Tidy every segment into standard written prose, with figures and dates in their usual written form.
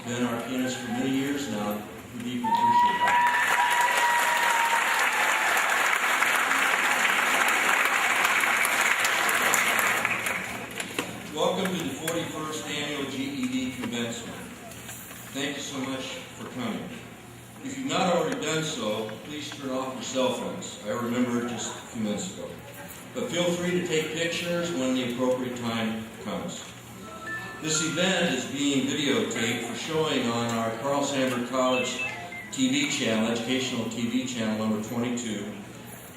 been our pianist for many years now. We deeply appreciate that. Welcome to the 41st Annual GED Commencement. Thank you so much for coming. If you've not already done so, please turn off your cell phones. I remember just a few minutes ago. But feel free to take pictures when the appropriate time comes. This event is being videotaped for showing on our Carl Sandburg College TV channel, educational TV channel number 22.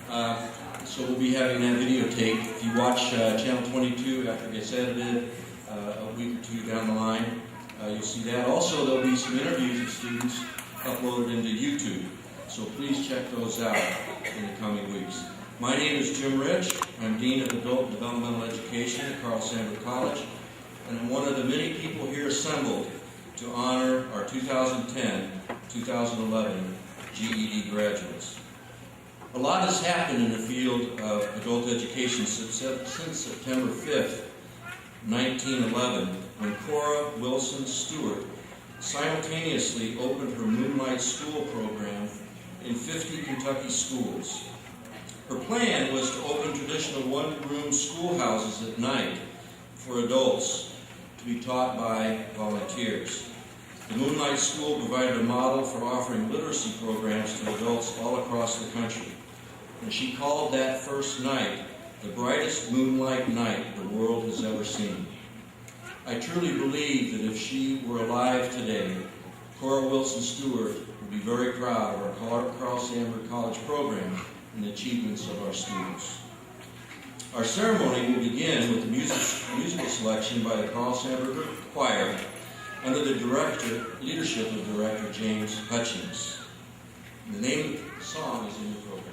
So we'll be having that videotape. If you watch channel 22 after it gets edited a week or two down the line, you'll see that. Also, there'll be some interviews of students uploaded into YouTube. So please check those out in the coming weeks. My name is Jim Rich. I'm Dean of Adult Developmental Education at Carl Sandburg College, and I'm one of the many people here assembled to honor our 2010-2011 GED graduates. A lot has happened in the field of adult education since September 5th, 1911, when Cora Wilson Stewart simultaneously opened her Moonlight School program in 50 Kentucky schools. Her plan was to open traditional one-room schoolhouses at night for adults to be taught by volunteers. The Moonlight School provided a model for offering literacy programs to adults all across the country. And she called that first night the brightest moonlight night the world has ever seen. I truly believe that if she were alive today, Cora Wilson Stewart would be very proud of our Carl Sandburg College program and the achievements of our students. Our ceremony will begin with the musical selection by the Carl Sandburg Choir under the leadership of Director James Hutchings. The name of the song is in the program.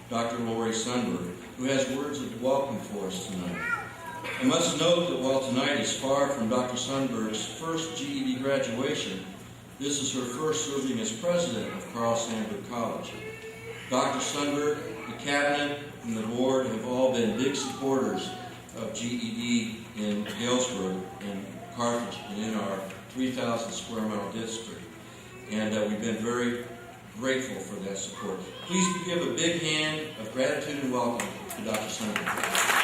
Dr. SUNDBERG, who has words of welcome for us tonight. I must note that while tonight is far from Dr. SUNDBERG's first GED graduation, This is her first serving as president of Carl Sandburg College. Dr. Sundberg, the cabinet, and the board have all been big supporters of GED in Galesburg and Carthage and in our 3,000 square mile district. And we've been very grateful for that support. Please give a big hand of gratitude and welcome to Dr. Sundberg.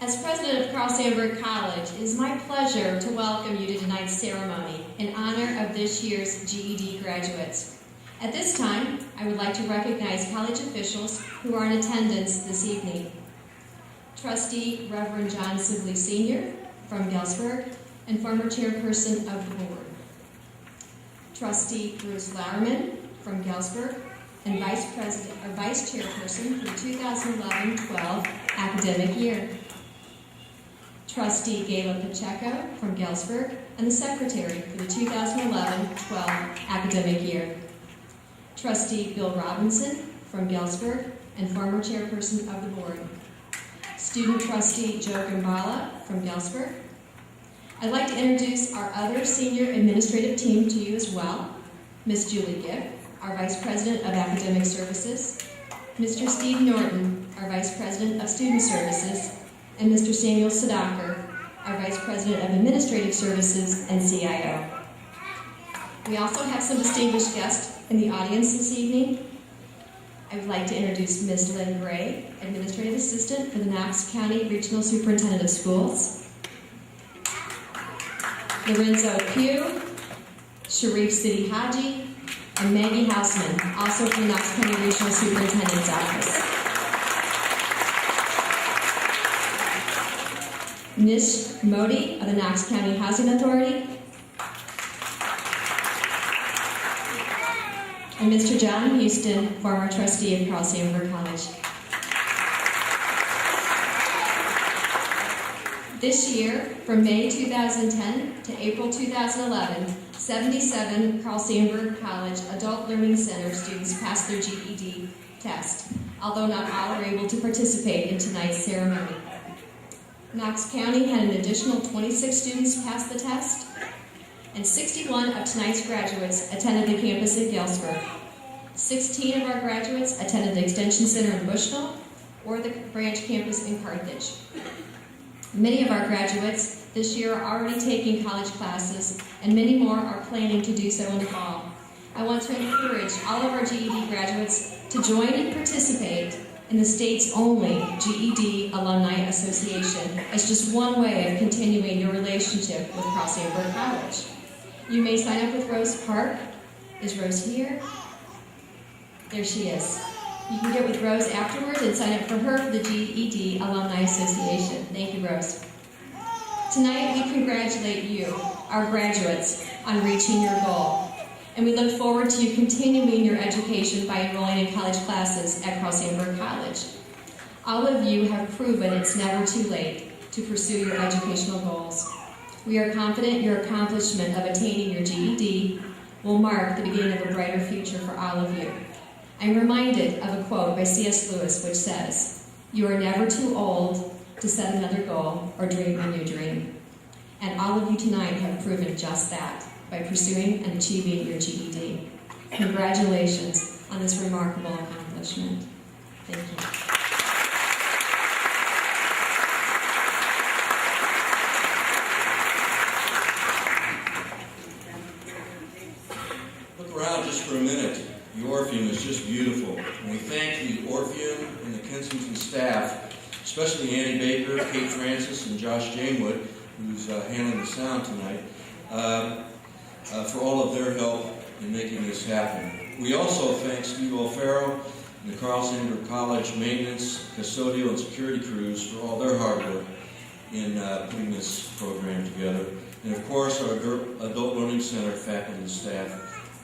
As president of Carl Sandburg College, it is my pleasure to welcome you to tonight's ceremony in honor of this year's GED graduates. At this time, I would like to recognize college officials who are in attendance this evening. Trustee Reverend John Sibley Sr. from Galesburg and former chairperson of the board. Trustee Bruce Lauerman from Galesburg and vice chairperson for the 2011-12 academic year. Trustee GAYLA PACHECO from Galesburg and the secretary for the 2011-12 academic year. Trustee Bill Robinson from Galesburg and former chairperson of the board. Student trustee Joe Gambala from Galesburg. I'd like to introduce our other senior administrative team to you as well. Ms. Julie Gibb, our Vice President of Academic Services. Mr. Steve Norton, our Vice President of Student Services. And Mr. Samuel Sadaker, our Vice President of Administrative Services and CIO. We also have some distinguished guests in the audience this evening. I would like to introduce Ms. Lynn Gray, Administrative Assistant for the Knox County Regional Superintendent of Schools. Lorenzo Pugh, Sharif City Haji, and Maggie Hausman, also from the Knox County Regional Superintendent's Office. Nish Modi of the Knox County Housing Authority, and Mr. John Houston, former trustee of Carl Sandburg College. This year, from May 2010 to April 2011, 77 Carl Sandburg College Adult Learning Center students passed their GED test, although not all are able to participate in tonight's ceremony. Knox County had an additional 26 students pass the test, and 61 of tonight's graduates attended the campus at Galesburg. 16 of our graduates attended the Extension Center in Bushnell or the branch campus in Carthage. Many of our graduates this year are already taking college classes, and many more are planning to do so in the fall. I want to encourage all of our GED graduates to join and participate in the state's only GED Alumni Association as just one way of continuing your relationship with Carl Sandburg College. You may sign up with Rose Park. Is Rose here? There she is. You can get with Rose afterwards and sign up for her for the GED Alumni Association. Thank you, Rose. Tonight, we congratulate you, our graduates, on reaching your goal. And we look forward to you continuing your education by enrolling in college classes at Carl Sandburg College. All of you have proven it's never too late to pursue your educational goals. We are confident your accomplishment of attaining your GED will mark the beginning of a brighter future for all of you. I'm reminded of a quote by C.S. Lewis which says, "You are never too old to set another goal or dream a new dream." And all of you tonight have proven just that by pursuing and achieving your GED. Congratulations on this remarkable accomplishment. Thank you. Look around just for a minute. The Orpheum is just beautiful. And we thank the Orpheum and the Kensington staff, especially Annie Baker, Kate Francis, and Josh Jamewood, who's handling the sound tonight, for all of their help in making this happen. We also thank Steve O'Farrell and the Carl Sandburg College maintenance, custodial, and security crews for all their hard work in putting this program together. And of course, our Adult Learning Center faculty and staff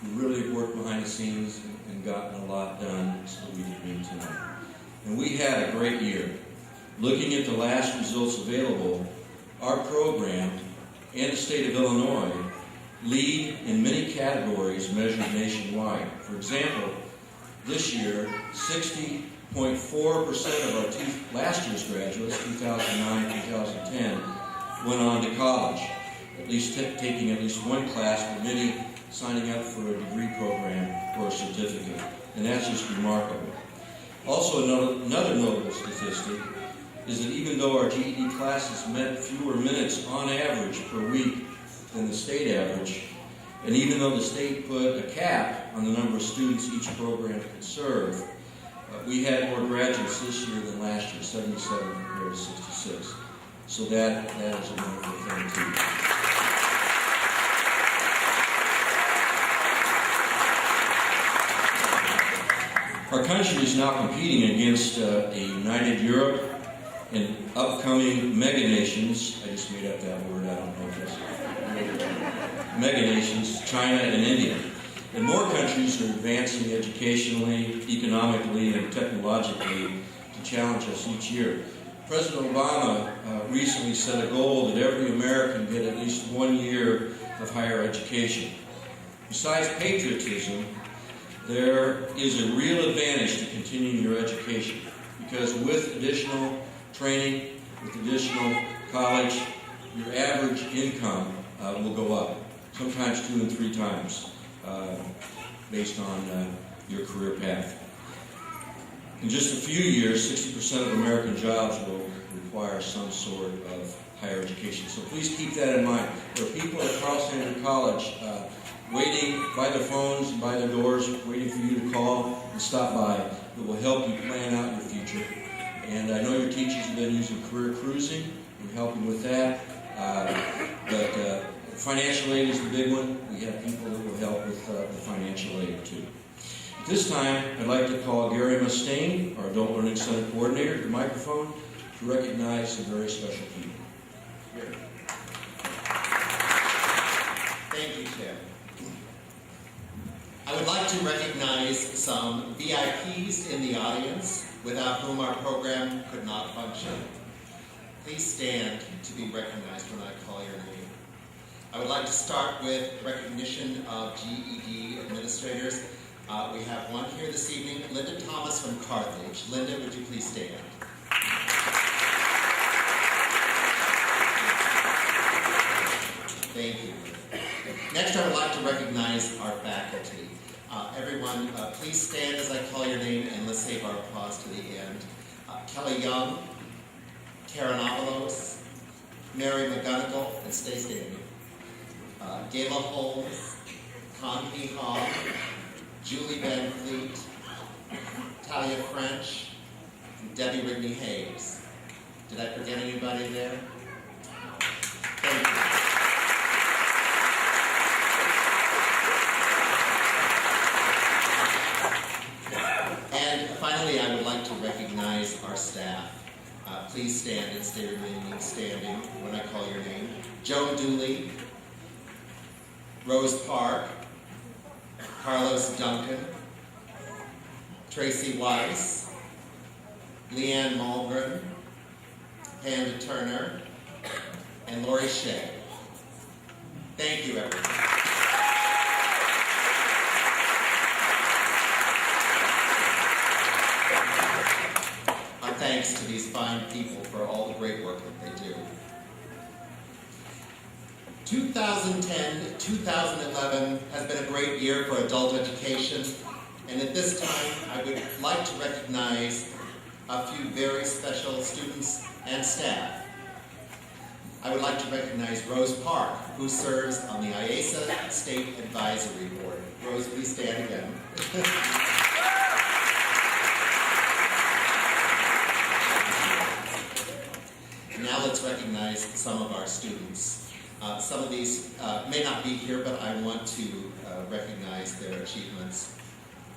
who really have worked behind the scenes and gotten a lot done so we can meet tonight. And we had a great year. Looking at the last results available, our program and the state of Illinois lead in many categories measured nationwide. For example, this year, 60.4% of our last year's graduates, 2009-2010, went on to college, at least taking at least one class, with many signing up for a degree program or a certificate. And that's just remarkable. Also, another notable statistic is that even though our GED classes met fewer minutes on average per week than the state average, and even though the state put a cap on the number of students each program could serve, we had more graduates this year than last year, 77 compared to 66. So that is a wonderful thing too. Our country is now competing against a united Europe and upcoming mega nations. I just made up that word, I don't know if that's mega nations, China and India. And more countries are advancing educationally, economically, and technologically to challenge us each year. President Obama recently set a goal that every American get at least 1 year of higher education. Besides patriotism, there is a real advantage to continuing your education, because with additional training, with additional college, your average income will go up, sometimes 2 and 3 times, based on your career path. In just a few years, 60% of American jobs will require some sort of higher education. So please keep that in mind. There are people at Carl Sandburg College waiting by their phones and by their doors, waiting for you to call and stop by, that will help you plan out your future. And I know your teachers have been using career cruising. We're helping with that. But financial aid is the big one. We have people that will help with the financial aid too. At this time, I'd like to call Gary MUSTAIN, our Adult Learning Center Coordinator, to the microphone to recognize some very special people. Gary. Thank you, Tim. I would like to recognize some VIPs in the audience without whom our program could not function. Please stand to be recognized when I call your name. I would like to start with recognition of GED administrators. We have one here this evening, Linda Thomas from Carthage. Linda, would you please stand? Thank you. Next, I would like to recognize our faculty. Everyone, please stand as I call your name, and let's save our applause to the end. Kelly Young, Karen Avalos, Mary McGonigal, and stay standing. GAYLA Holmes, Connie Hall, Julie Van Fleet, Talia French, and Debbie Rigney Hayes. Did I forget anybody there? Thank you. And finally, I would like to recognize our staff. Please stand and stay remaining standing when I call your name. Joan Dooley, Rose Park, Carlos Duncan, Tracy Weiss, Leanne Malgren, Panda Turner, and Lori Shea. Thank you, everyone. Our thanks to these fine people for all the great work that they do. 2010-2011 has been a great year for adult education, and at this time I would like to recognize a few very special students and staff. I would like to recognize Rose Park, who serves on the IASA State Advisory Board. Rose, please stand again. Now let's recognize some of our students. Some of these may not be here, but I want to recognize their achievements.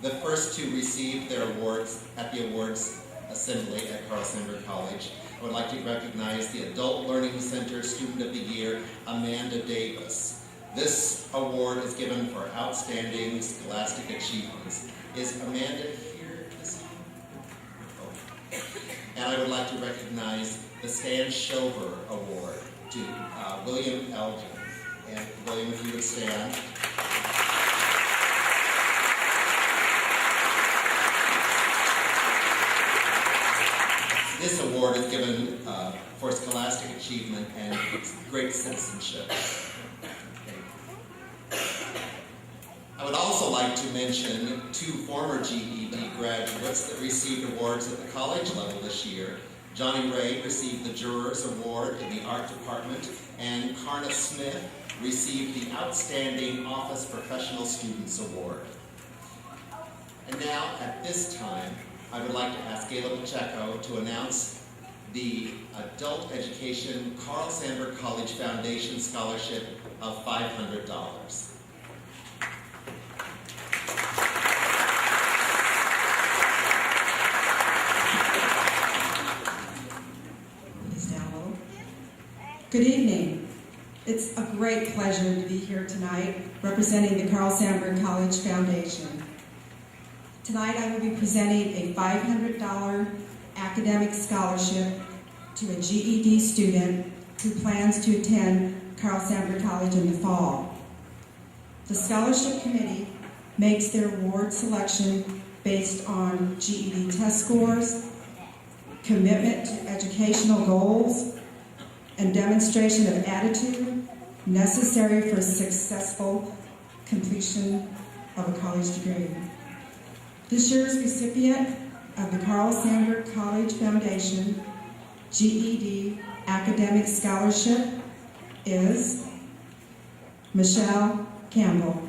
The first two received their awards at the awards assembly at Carl Sandburg College. I would like to recognize the Adult Learning Center Student of the Year, Amanda Davis. This award is given for outstanding scholastic achievements. Is Amanda here this evening? Oh. And I would like to recognize the Stan Shover Award to William Elgin. And William, if you would stand. This award is given for scholastic achievement and great citizenship. I would also like to mention 2 former GED graduates that received awards at the college level this year. Johnny Ray received the Jurors Award in the Art Department, and Kenneth Smith received the Outstanding Office Professional Students Award. And now, at this time, I would like to ask GAYLA PACHECO to announce the Adult Education Carl Sandburg College Foundation Scholarship of $500. Good evening. It's a great pleasure to be here tonight representing the Carl Sandburg College Foundation. Tonight I will be presenting a $500 academic scholarship to a GED student who plans to attend Carl Sandburg College in the fall. The scholarship committee makes their award selection based on GED test scores, commitment to educational goals, and demonstration of attitude necessary for successful completion of a college degree. This year's recipient of the Carl Sandburg College Foundation GED Academic Scholarship is Michelle Campbell.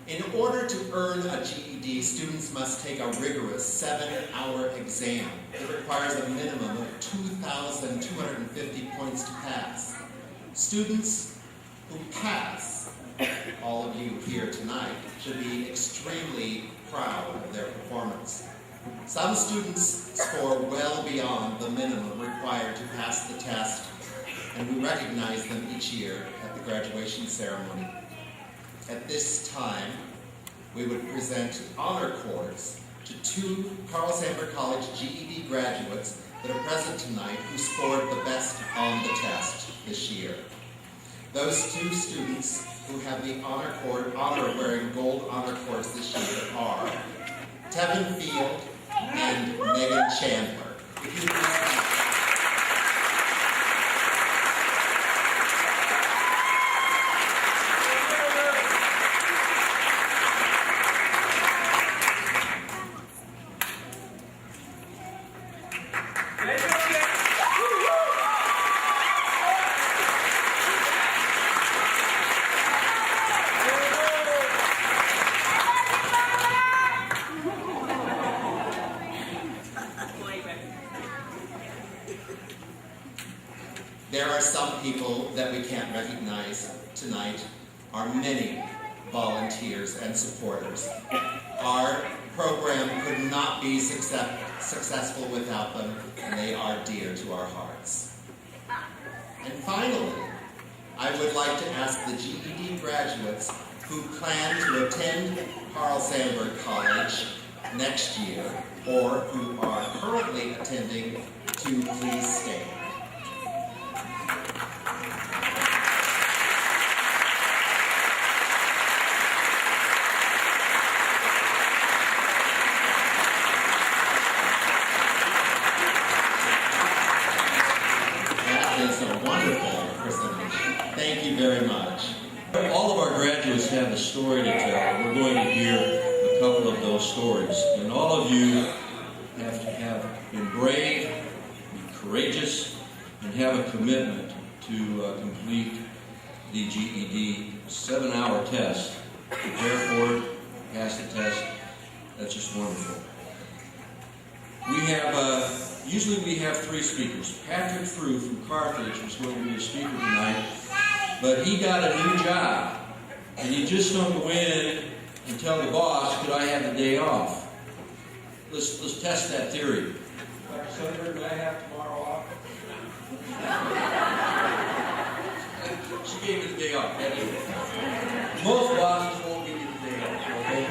In order to earn a GED, students must take a rigorous 7-hour exam. It requires a minimum of 2,250 points to pass. Students who pass, all of you here tonight, should be extremely proud of their performance. Some students score well beyond the minimum required to pass the test, and we recognize them each year at the graduation ceremony. At this time, we would present honor cords to 2 Carl Sandburg College GED graduates that are present tonight who scored the best on the test this year. Those 2 students who have the honor of wearing gold honor cords this year are Tevin Field and Megan Chandler. If you please. There are some people that we can't recognize tonight. Our many volunteers and supporters. Our program could not be successful without them, and they are dear to our hearts. And finally, I would like to ask the GED graduates who plan to attend Carl Sandburg College next year, or who are currently attending, to please stand. Thank you very much. All of our graduates have a story to tell. We're going to hear a couple of those stories. And all of you have been brave, be courageous, and have a commitment to complete the GED 7-hour test. Prepare for it, pass the test. That's just wonderful. We have, usually we have 3 speakers. Patrick Frew from Carthage was going to be a speaker tonight, but he got a new job, and you just don't go in and tell the boss, could I have the day off? Let's test that theory. Dr. Sundberg, do I have tomorrow off? off. That's it. Most bosses won't give you the day off, okay?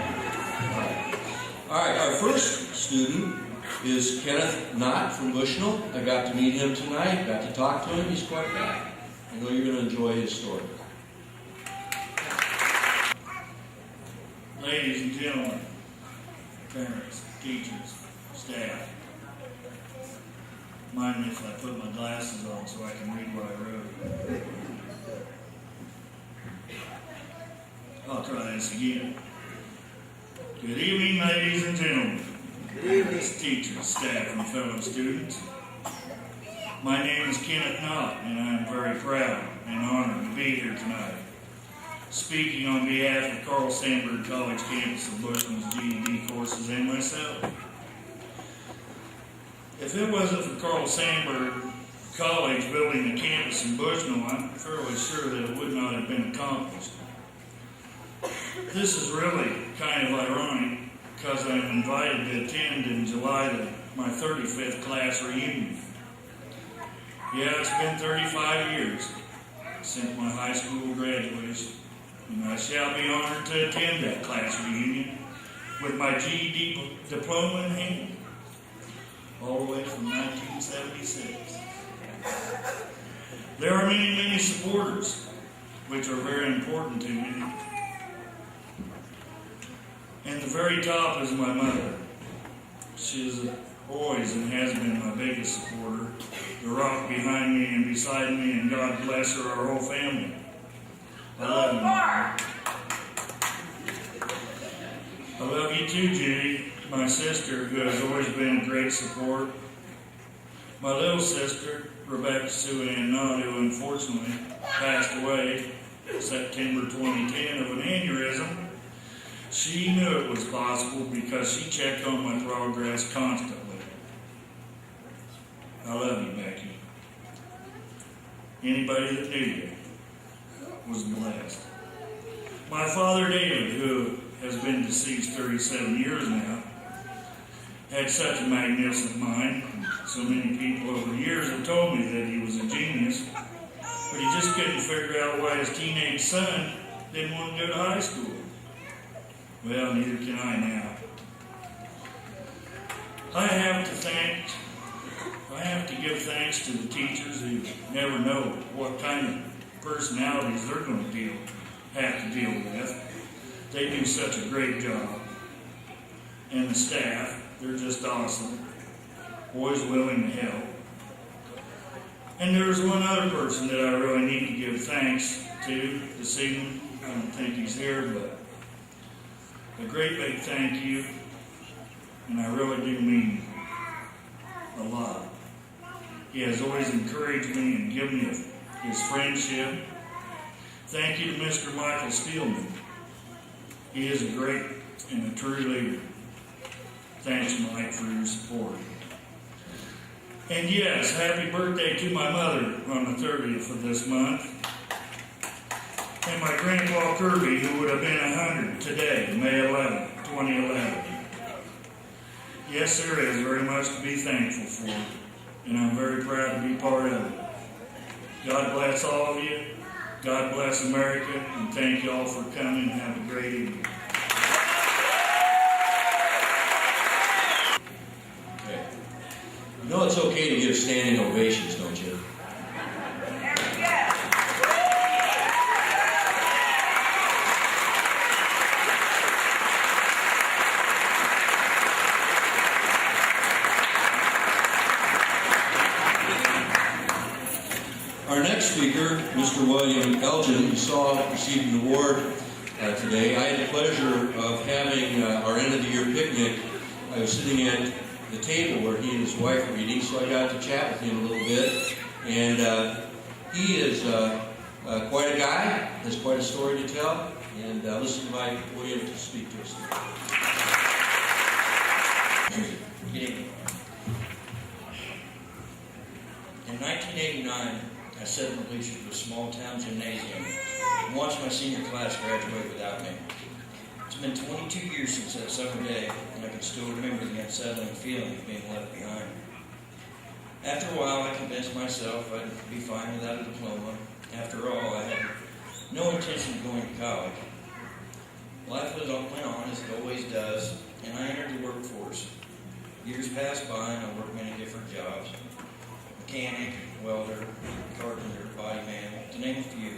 All right, our first student is Kenneth KNOTT from Bushnell. I got to meet him tonight, got to talk to him. He's quite a guy. I know you're going to enjoy his story. Ladies and gentlemen, parents, teachers, staff, mind me if I put my glasses on so I can read what I wrote. I'll try this again. Good evening, ladies and gentlemen. Good evening, teachers, staff, and fellow students. My name is Kenneth KNOTT, and I am very proud and honored to be here tonight, speaking on behalf of Carl Sandburg College campus of Bushnell's GED courses and myself. If it wasn't for Carl Sandburg College building the campus in Bushnell, I'm fairly sure that it would not have been accomplished. This is really kind of ironic because I'm invited to attend in July my 35th class reunion. Yeah, it's been 35 years since my high school graduation, and I shall be honored to attend that class reunion with my GED diploma in hand, all the way from 1976. There are many, many supporters, which are very important to me. And the very top is my mother. She is always and has been my biggest supporter, the rock behind me and beside me, and God bless her, our whole family. I love you, Mom. I love you too, Judy, my sister, who has always been a great support. My little sister, Rebecca Sue Ann Knott, who unfortunately passed away September 2010 of an aneurysm. She knew it was possible because she checked on my progress constantly. I love you, Becky. Anybody that knew you was blessed. My father, David, who has been deceased 37 years now, had such a magnificent mind. So many people over the years have told me that he was a genius, but he just couldn't figure out why his teenage son didn't want to go to high school. Well, neither can I now. I have to give thanks to the teachers who never know what kind of personalities they're going to have to deal with. They do such a great job. And the staff, they're just awesome. Always willing to help. And there's one other person that I really need to give thanks to this evening. I don't think he's here, but a great big thank you, and I really do mean a lot. He has always encouraged me and given me his friendship. Thank you to Mr. Michael Steelman. He is a great and a true leader. Thanks, Mike, for your support. And yes, happy birthday to my mother on the 30th of this month. And my grandpa Kirby, who would have been 100 today, May 11, 2011. Yes, there is very much to be thankful for, and I'm very proud to be part of it. God bless all of you. God bless America, and thank you all for coming. Have a great evening. Okay. You know it's okay to give standing ovations, don't you? Our next speaker, Mr. William ELGIN, you saw received an award today. I had the pleasure of having our end-of-the-year picnic. I was sitting at the table where he and his wife were eating, so I got to chat with him a little bit. And he is quite a guy, has quite a story to tell. And let's invite William to speak to us. Good evening. In 1989, I sat in the bleachers of a small-town gymnasium and watched my senior class graduate without me. It's been 22 years since that summer day, and I can still remember the unsettling feeling of being left behind. After a while, I convinced myself I'd be fine without a diploma. After all, I had no no intention of going to college. Life went on as it always does, and I entered the workforce. Years passed by and I worked many different jobs. Mechanic, welder, carpenter, body man, to name a few.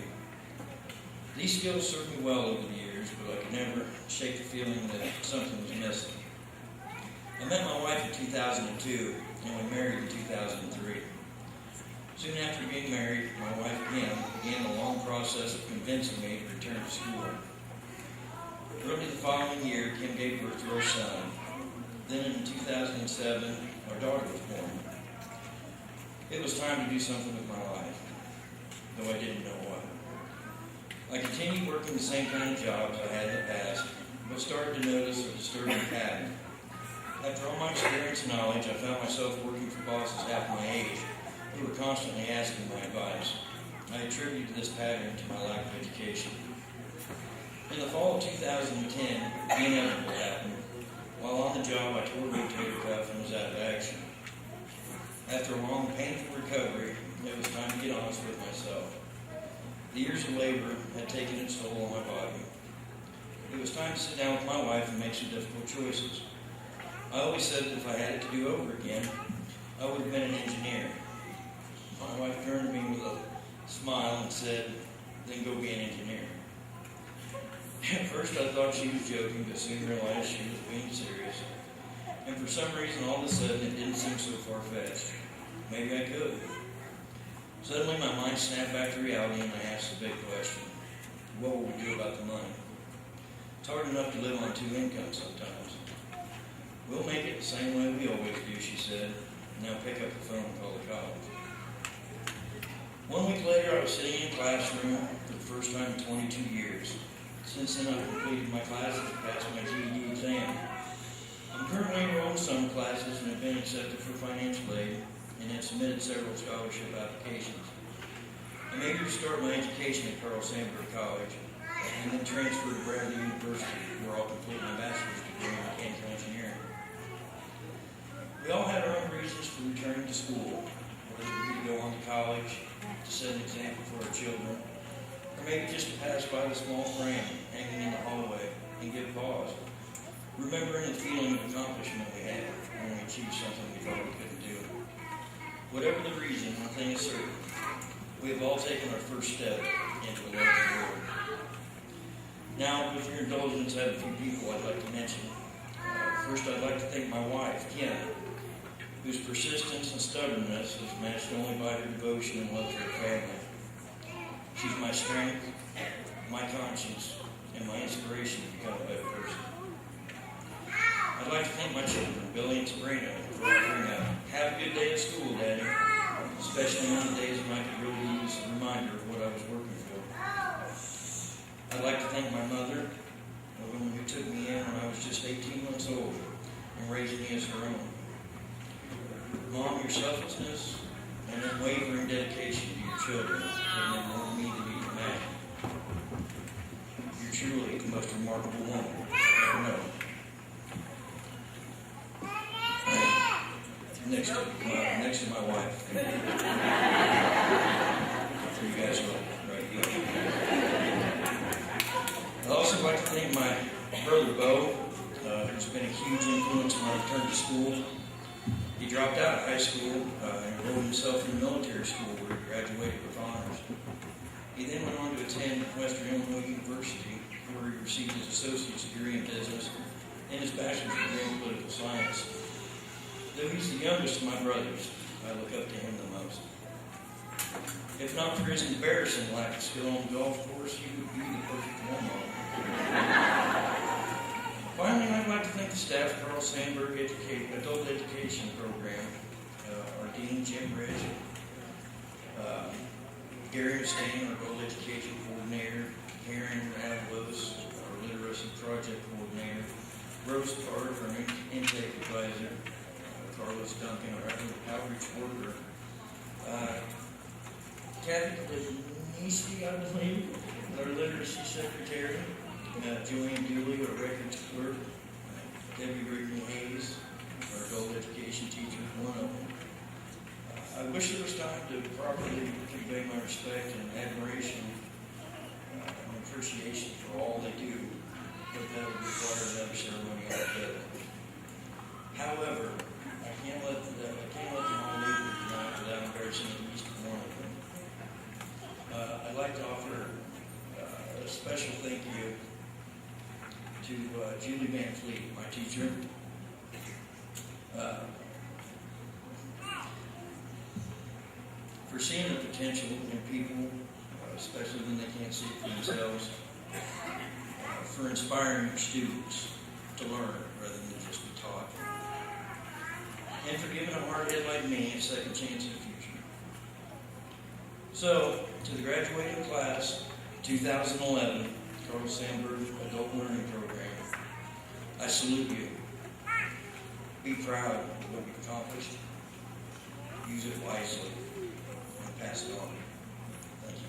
These skills served me well over the years, but I could never shake the feeling that something was missing. I met my wife in 2002, and we married in 2003. Soon after being married, my wife Kim began the long process of convincing me to return to school. Early the following year, Kim gave birth to our son. Then in 2007, our daughter was born. It was time to do something with my life, though I didn't know what. I continued working the same kind of jobs I had in the past, but started to notice a disturbing pattern. After all my experience and knowledge, I found myself working for bosses half my age, who were constantly asking my advice. I attributed this pattern to my lack of education. In the fall of 2010, the inevitable happened. While on the job, I tore a rotator cuff and was out of action. After a long, painful recovery, it was time to get honest with myself. The years of labor had taken its toll on my body. It was time to sit down with my wife and make some difficult choices. I always said that if I had it to do over again, I would have been an engineer. My wife turned to me with a smile and said, "Then go be an engineer." At first I thought she was joking, but soon realized she was being serious. And for some reason, all of a sudden, it didn't seem so far-fetched. Maybe I could. Suddenly, my mind snapped back to reality, and I asked the big question: what will we do about the money? It's hard enough to live on 2 incomes sometimes. "We'll make it the same way we always do," she said. "Now pick up the phone and call the college." 1 week later, I was sitting in a classroom for the first time in 22 years. Since then, I've completed my classes and passed my GED exam. I'm currently enrolled in summer classes and have been accepted for financial aid and have submitted several scholarship applications. I'm eager to start my education at Carl Sandburg College and then transfer to Bradley University, where I'll complete my bachelor's degree in mechanical engineering. We all have our own reasons for returning to school, whether it be to go on to college, to set an example for our children, or maybe just to pass by the small frame hanging in the hallway and give pause, remembering the feeling of accomplishment we had when we achieved something we thought we couldn't do. Whatever the reason, one thing is certain: we have all taken our first step into a larger world. Now, with your indulgence, I have a few people I'd like to mention. First, I'd like to thank my wife, Kenneth, whose persistence and stubbornness is matched only by her devotion and love to her family. She's my strength, my conscience, and my inspiration to become a better person. I'd like to thank my children, Billy and Sabrina, for offering a "have a good day at school, Daddy," especially on the days when I could really use a reminder of what I was working for. I'd like to thank my mother, the woman who took me in when I was just 18 months old and raised me as her own. Mom, your selflessness and unwavering dedication to your children have meant more to me than you can imagine. You're truly the most remarkable woman I've ever known. Next to my wife. You guys look right here. I'd also like to thank my brother Bo, who's been a huge influence when I returned to school. He dropped out of high school and enrolled himself in military school, where he graduated with honors. He then went on to attend Western Illinois University, where he received his associate's degree in business and his bachelor's degree in political science. Though he's the youngest of my brothers, I look up to him the most. If not for his embarrassing lack of skill on the golf course, he would be the perfect role model. Finally, I'd like to thank the staff of Carl Sandburg Adult Education Program, our Dean, Jim Rich, Gary MUSTAIN, our Adult Education Coordinator, Karen Avalos, our Literacy Project Coordinator, Rose Carter, our Intake Advisor, Carlos Duncan, our Outreach Worker, Kathy Nisi, I believe, our Literacy Secretary, Joanne Dooley, our Records Clerk, Debbie Rigney Hayes, our Adult Education Teacher, one of them. I wish there was time to properly convey my respect and admiration like to offer a special thank you to Julie Van Fleet, my teacher. For seeing the potential in people, especially when they can't see it for themselves, for inspiring your students to learn rather than just be taught, and for giving a hardhead like me a second chance in the future. So, to the graduating class 2011 Carl Sandburg Adult Learning Program, I salute you. Be proud of what you've accomplished. Use it wisely and pass it on. Thank you.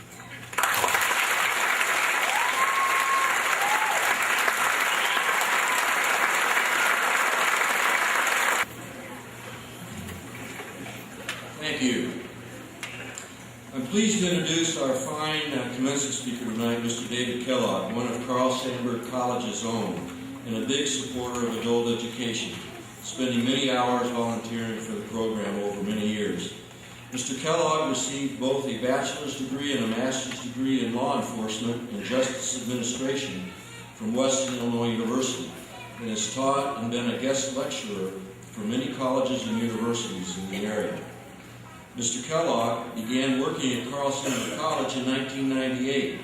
Thank you. I'm pleased to introduce our fine commencement speaker tonight, Mr. David Kellogg, one of Carl Sandburg College's own, and a big supporter of adult education, spending many hours volunteering for the program over many years. Mr. Kellogg received both a bachelor's degree and a master's degree in law enforcement and justice administration from Western Illinois University, and has taught and been a guest lecturer for many colleges and universities in the area. Mr. Kellogg began working at Carl Sandburg College in 1998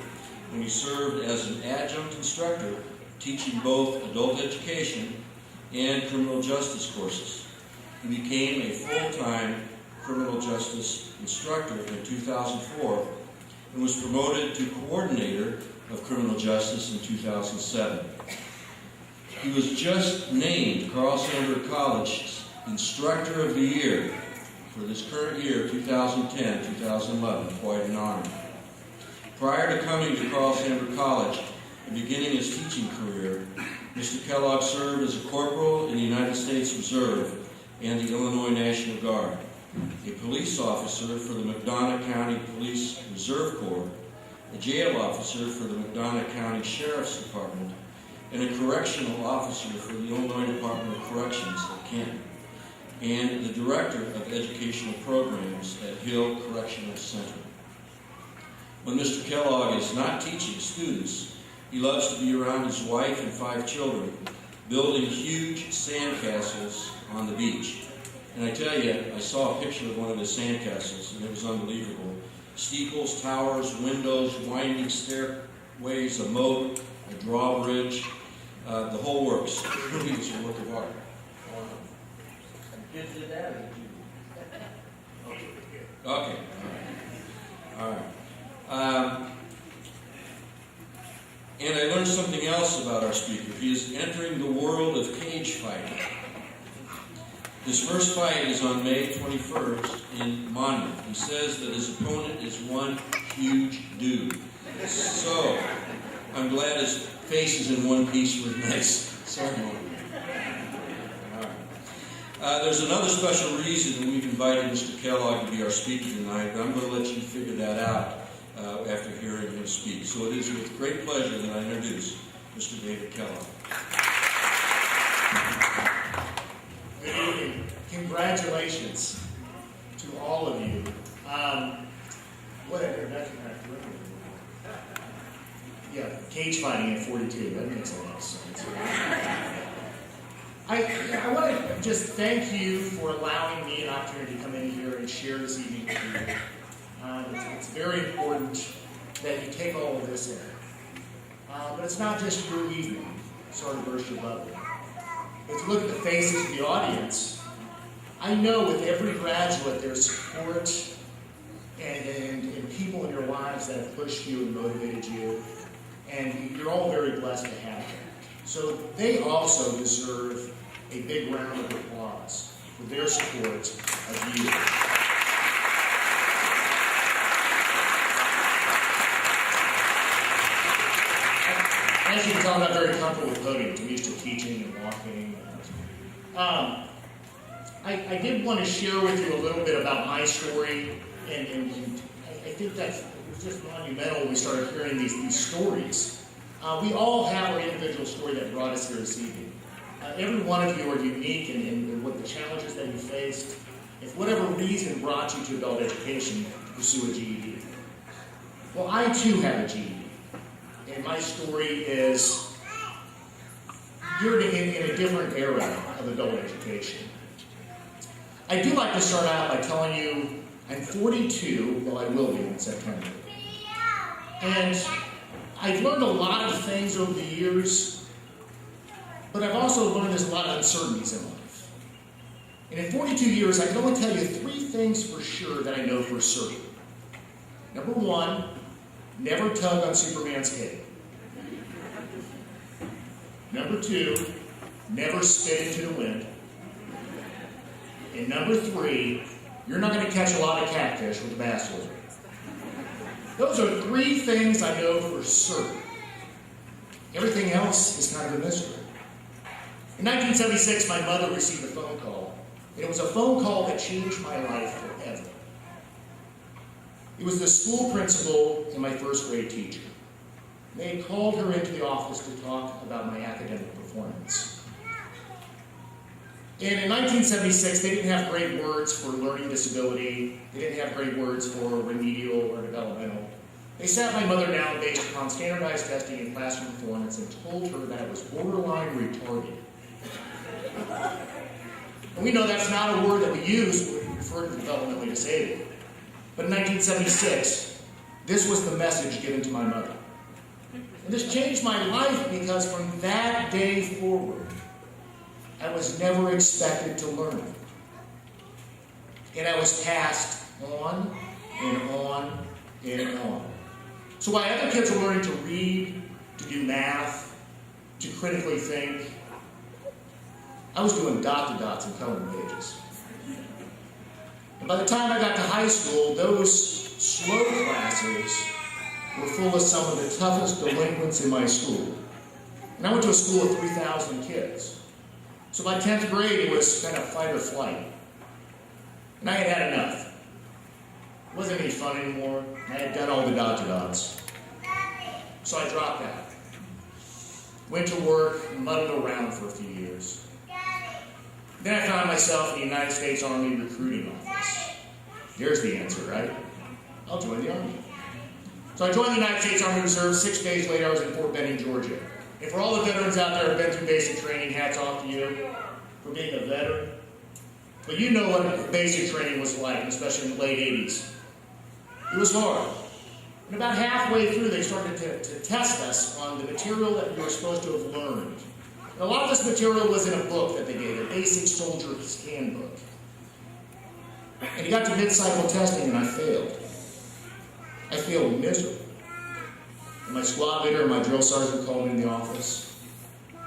when he served as an adjunct instructor teaching both adult education and criminal justice courses. He became a full-time criminal justice instructor in 2004 and was promoted to coordinator of criminal justice in 2007. He was just named Carl Sandburg College's Instructor of the Year for this current year, 2010-2011, quite an honor. Prior to coming to Carl Sandburg College and beginning his teaching career, Mr. Kellogg served as a corporal in the United States Reserve and the Illinois National Guard, a police officer for the McDonough County Police Reserve Corps, a jail officer for the McDonough County Sheriff's Department, and a correctional officer for the Illinois Department of Corrections at Kennneth, and the Director of Educational Programs at Hill Correctional Center. When Mr. Kellogg is not teaching students, he loves to be around his wife and 5 children, building huge sandcastles on the beach. And I tell you, I saw a picture of one of his sandcastles, and it was unbelievable. Steeples, towers, windows, winding stairways, a moat, a drawbridge, the whole works. It really was a work of art. Okay. All right. And I learned something else about our speaker. He is entering the world of cage fighting. His first fight is on May 21st in Monmouth. He says that his opponent is one huge dude. So, I'm glad his face is in one piece for a nice ceremony. There's another special reason we've invited Mr. Kellogg to be our speaker tonight, but I'm going to let you figure that out after hearing him speak. So it is with great pleasure that I introduce Mr. David Kellogg. Good evening. Congratulations to all of you. What an introduction. Yeah, cage fighting at 42. That makes a lot of sense. I want to just thank you for allowing me an opportunity to come in here and share this evening with you. It's very important that you take all of this in. But it's not just your evening. Sorry to burst your bubble. If you look at the faces of the audience, I know with every graduate there's support and people in your lives that have pushed you and motivated you. And you're all very blessed to have them. So they also deserve a big round of applause for their support of you. As you can tell, I'm not very comfortable with podiums. I'm used to teaching and walking. I did want to share with you a little bit about my story, and I think that it was just monumental when we started hearing these stories. We all have our individual story that brought us here this evening. Every one of you are unique in what the challenges that you faced. If whatever reason brought you to adult education, pursue a GED. Well, I too have a GED, and my story is geared in a different era of adult education. I do like to start out by telling you I'm 42, well I will be in September, and I've learned a lot of things over the years, but I've also learned there's a lot of uncertainties in life. And in 42 years, I can only tell you 3 things for sure that I know for certain. Number 1, never tug on Superman's cape. Number 2, never spit into the wind. And number 3, you're not going to catch a lot of catfish with a bass hook. Those are 3 things I know for certain. Everything else is kind of a mystery. In 1976, my mother received a phone call. And it was a phone call that changed my life forever. It was the school principal and my first grade teacher. They had called her into the office to talk about my academic performance. And in 1976, they didn't have great words for learning disability. They didn't have great words for remedial or developmental. They sat my mother down based upon standardized testing and classroom performance and told her that I was borderline retarded. And we know that's not a word that we use when we refer to the developmentally disabled. But in 1976, this was the message given to my mother. And this changed my life because from that day forward, I was never expected to learn. And I was passed on and on and on. So while other kids were learning to read, to do math, to critically think, I was doing dot-to-dots and coloring pages. And by the time I got to high school, those slow classes were full of some of the toughest delinquents in my school. And I went to a school of 3,000 kids. So by 10th grade, it was kind of fight or flight. And I had had enough. It wasn't any fun anymore. I had done all the dot-to-dots. So I dropped out. Went to work and muddled around for a few years. Then I found myself in the United States Army recruiting office. There's the answer, right? I'll join the Army. So I joined the United States Army Reserve. 6 days later, I was in Fort Benning, Georgia. And for all the veterans out there who have been through basic training, hats off to you for being a veteran. But you know what basic training was like, especially in the late 80s. It was hard. And about halfway through, they started to test us on the material that we were supposed to have learned. And a lot of this material was in a book that they gave, a basic soldier's handbook. And it got to mid-cycle testing, and I failed. I failed miserably. And my squad leader and my drill sergeant called me in the office.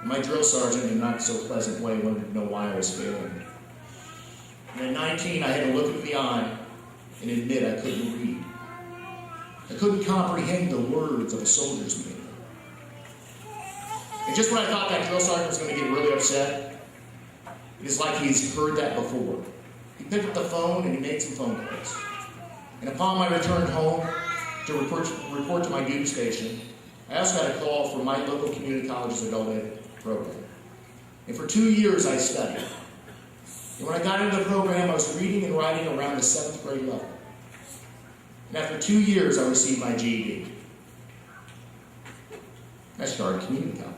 And my drill sergeant, in a not so pleasant way, wanted to know why I was failing. And at 19, I had to look at the eye and admit I couldn't read. I couldn't comprehend the words of a soldier's manual. And just when I thought that drill sergeant was going to get really upset, it is like he's heard that before. He picked up the phone and he made some phone calls. And upon my return home to report to my duty station, I also got a call from my local community college's adult ed program. And for 2 years I studied. And when I got into the program, I was reading and writing around the 7th grade level. And after 2 years, I received my GED. I started community college.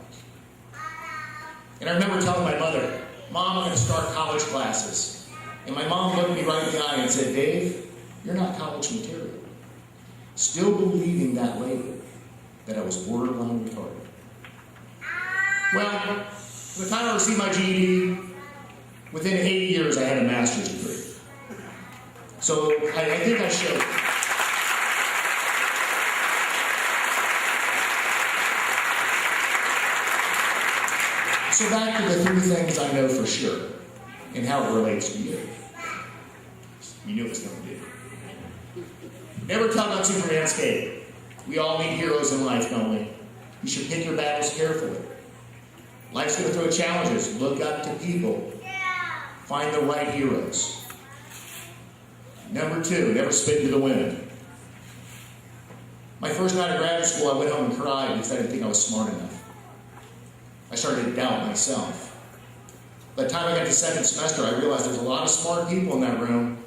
And I remember telling my mother, Mom, I'm going to start college classes. And my mom looked me right in the eye and said, Dave, you're not college material. Still believing that later, that I was borderline retarded. Well, by the time I received my GED, within 8 years, I had a master's degree. So I think I showed it. So back to the 3 things I know for sure, and how it relates to you. You knew it was going to do. Never tug on Superman's cape. We all need heroes in life, don't we? You should pick your battles carefully. Life's going to throw challenges. Look up to people. Find the right heroes. Number 2, never spit into the wind. My first night of graduate school, I went home and cried because I didn't think I was smart enough. I started to doubt myself. By the time I got to 2nd semester, I realized there's a lot of smart people in that room,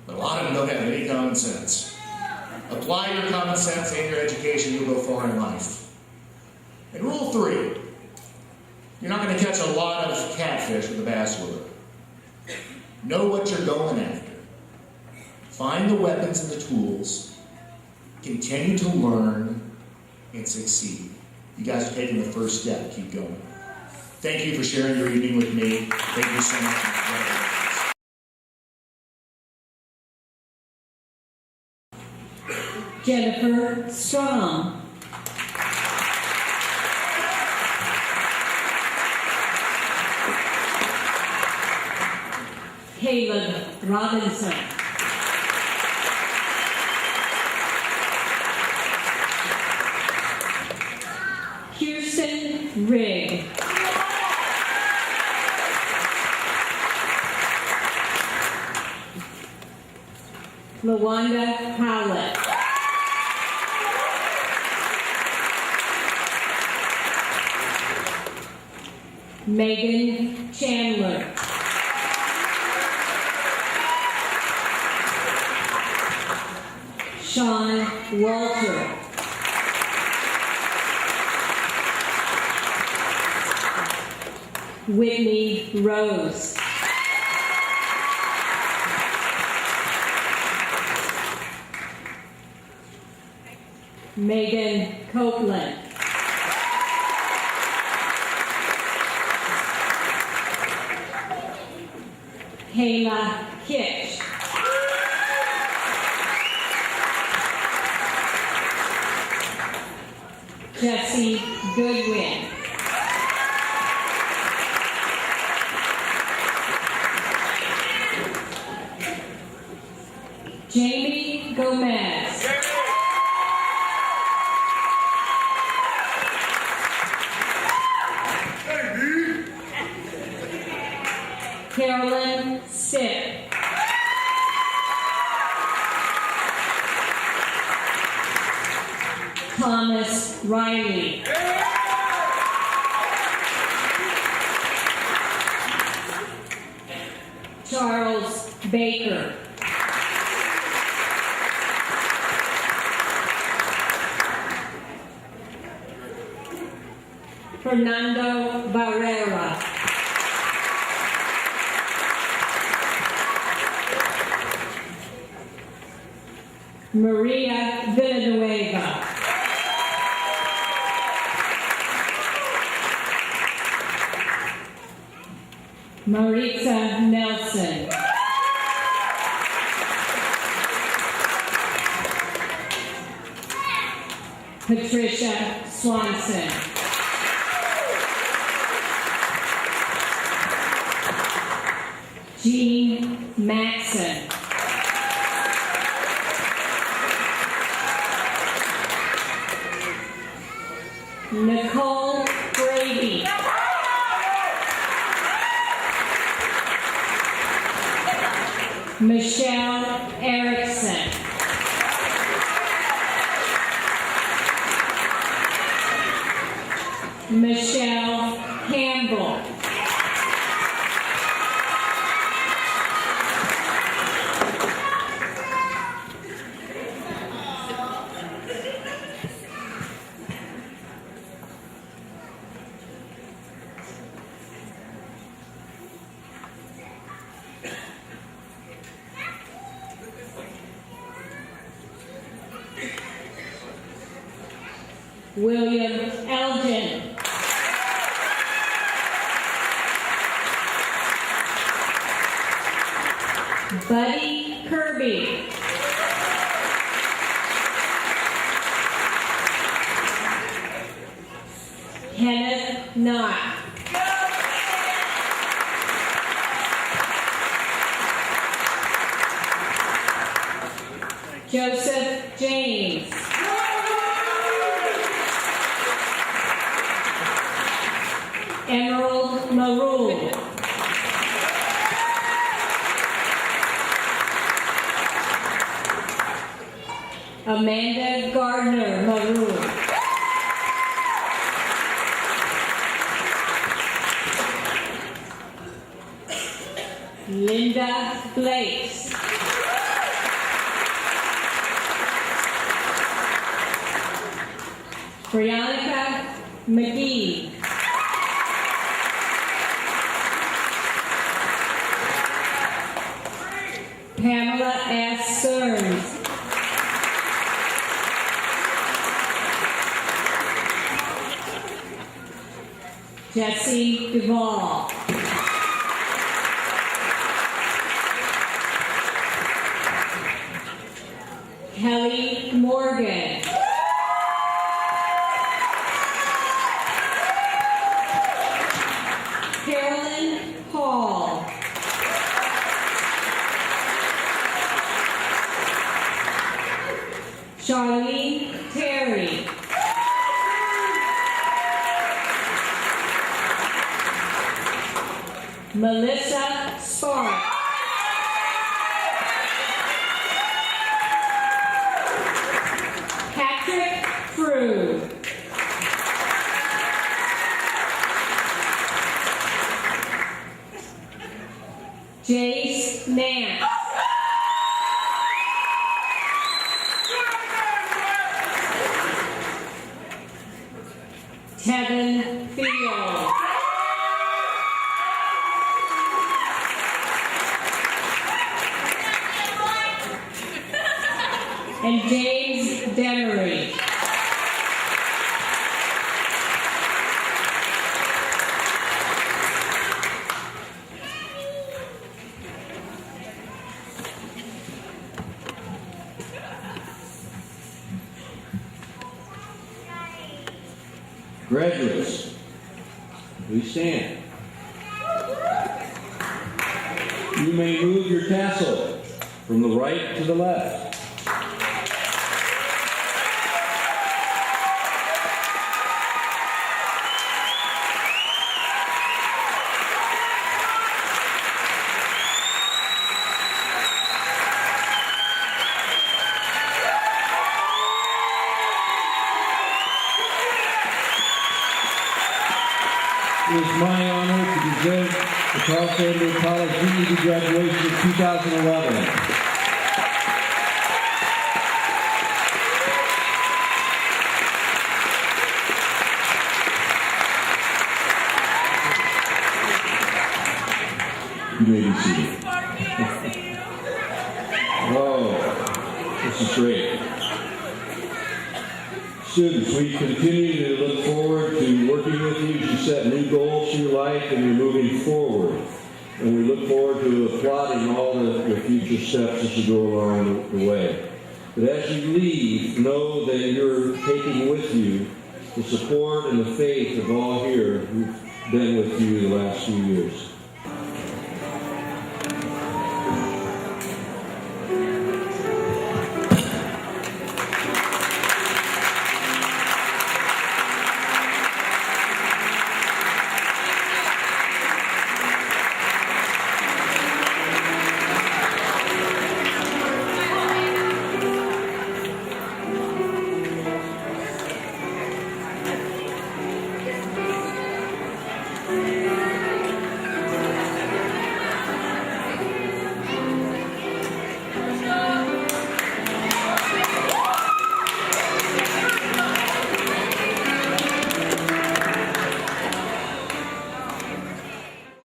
but a lot of them don't have any common sense. Apply your common sense and your education, you'll go far in life. And rule 3, you're not going to catch a lot of catfish with a bass lure. Know what you're going after. Find the weapons and the tools. Continue to learn and succeed. You guys are taking the first step. Keep going. Thank you for sharing your evening with me. Thank you so much. Jennifer Strong. Caleb Robinson. Kirsten Rigg. LaWanda Howlett. Megan Chandler. Sean Walter. Whitney Rose. Megan Copeland. Kayla Kitch. Jesse Goodwin. Jamie Gomez. Carolyn Sipp. Thomas Riley. Charles Baker. Fernando Barrera. Maria Villanueva. Maritza Nelson. Patricia Swanson. Jean Matson. Nicole Brady. Michelle Erickson. Michelle Campbell. William Elgin. Buddy Kirby. Kenneth Knott. Joseph James. Emerald Marul. Amanda Gardner Marul. Linda Blakes. Brianna McGee. Pamela S. Stearns. Jesse Duvall. Kelly Morgan. Carolyn Hall. Charlene Terry. Melissa Sparks. Patrick Frew. Jace Nance. Tevin Field. And James Denery. Graduates, please stand. You may move your tassel from the right to the left. It is my honor to present the Carl Sandburg College GED graduation of 2011. You may be seated. Oh, this is great. Students, we continue to look forward to working with you to set new goals for your life, and you're moving forward. And we look forward to applauding all the future steps as you go along the way. But as you leave, know that you're taking with you the support and the faith of all here who've been with you the last few years.